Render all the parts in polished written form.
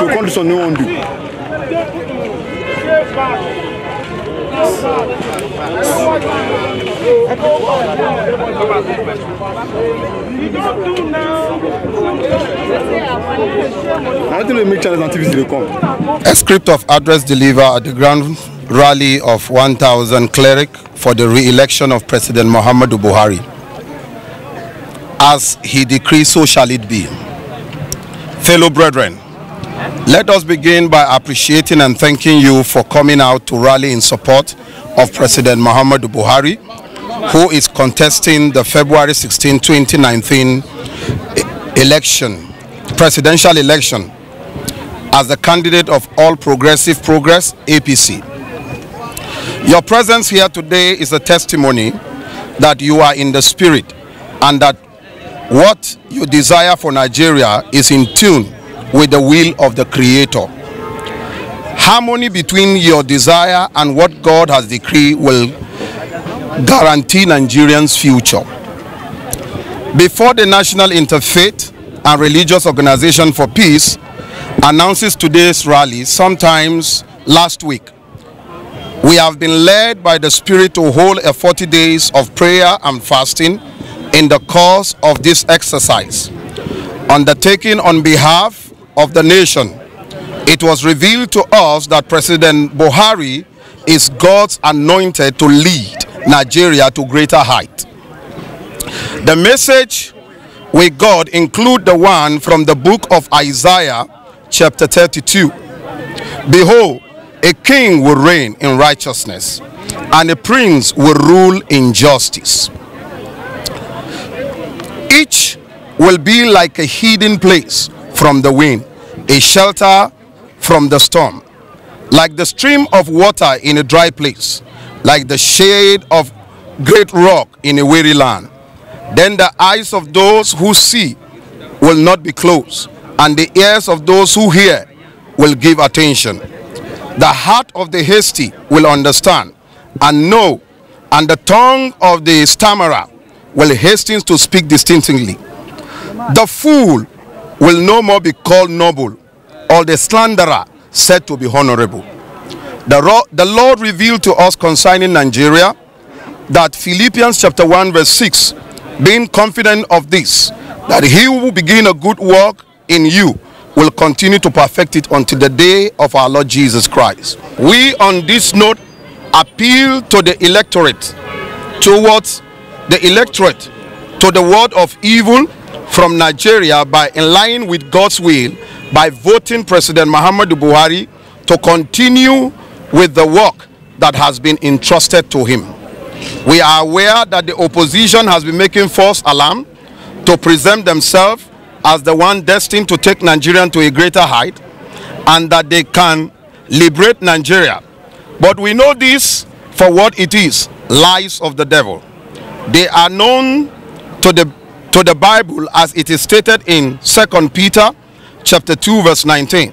to condition no one do. A script of address delivered at the grand rally of 1,000 clerics for the re-election of President Muhammadu Buhari. As he decreed, so shall it be. Fellow brethren, let us begin by appreciating and thanking you for coming out to rally in support of President Muhammadu Buhari, who is contesting the February 16, 2019 presidential election as the candidate of All Progressive Progress, APC. Your presence here today is a testimony that you are in the spirit and that what you desire for Nigeria is in tune with the will of the Creator. Harmony between your desire and what God has decreed will guarantee Nigerians' future. Before the National Interfaith and Religious Organization for Peace announces today's rally, sometimes last week, we have been led by the Spirit to hold a 40 days of prayer and fasting in the course of this exercise. Undertaken on behalf of the nation, it was revealed to us that President Buhari is God's anointed to lead Nigeria to greater height. The message we got include the one from the book of Isaiah, chapter 32. Behold, a king will reign in righteousness, and a prince will rule in justice. Each will be like a hidden place from the wind, a shelter from the storm, like the stream of water in a dry place, like the shade of great rock in a weary land. Then the eyes of those who see will not be closed, and the ears of those who hear will give attention. The heart of the hasty will understand and know, and the tongue of the stammerer will hasten to speak distinctly. The fool will no more be called noble, or the slanderer said to be honorable. The Lord revealed to us concerning Nigeria that Philippians chapter 1 verse 6, being confident of this, that he who will begin a good work in you will continue to perfect it until the day of our Lord Jesus Christ. We on this note appeal to the electorate, to the word of evil from Nigeria by aligning with God's will by voting President Muhammadu Buhari to continue with the work that has been entrusted to him. We are aware that the opposition has been making false alarm to present themselves as the one destined to take Nigeria to a greater height and that they can liberate Nigeria. But we know this for what it is, lies of the devil. They are known to the Bible as it is stated in 2 Peter chapter 2 verse 19,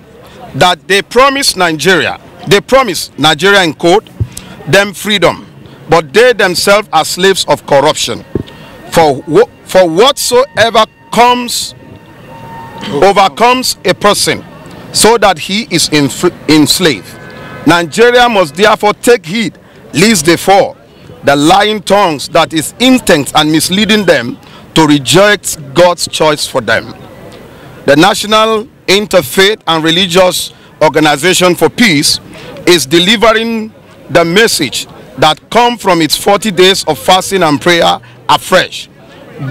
that they promise Nigeria in quote, them freedom, but they themselves are slaves of corruption. For whatsoever overcomes a person, so that he is enslaved. Nigeria must therefore take heed, lest they fall, the lying tongues that is instinct and misleading them to reject God's choice for them. The National Interfaith and Religious Organization for Peace is delivering the message that comes from its 40 days of fasting and prayer afresh.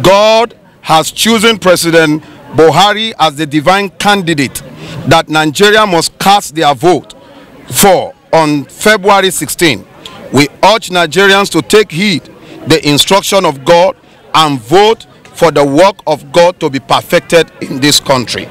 God has chosen President Buhari as the divine candidate that Nigeria must cast their vote for on February 16. We urge Nigerians to take heed the instruction of God and vote for the work of God to be perfected in this country.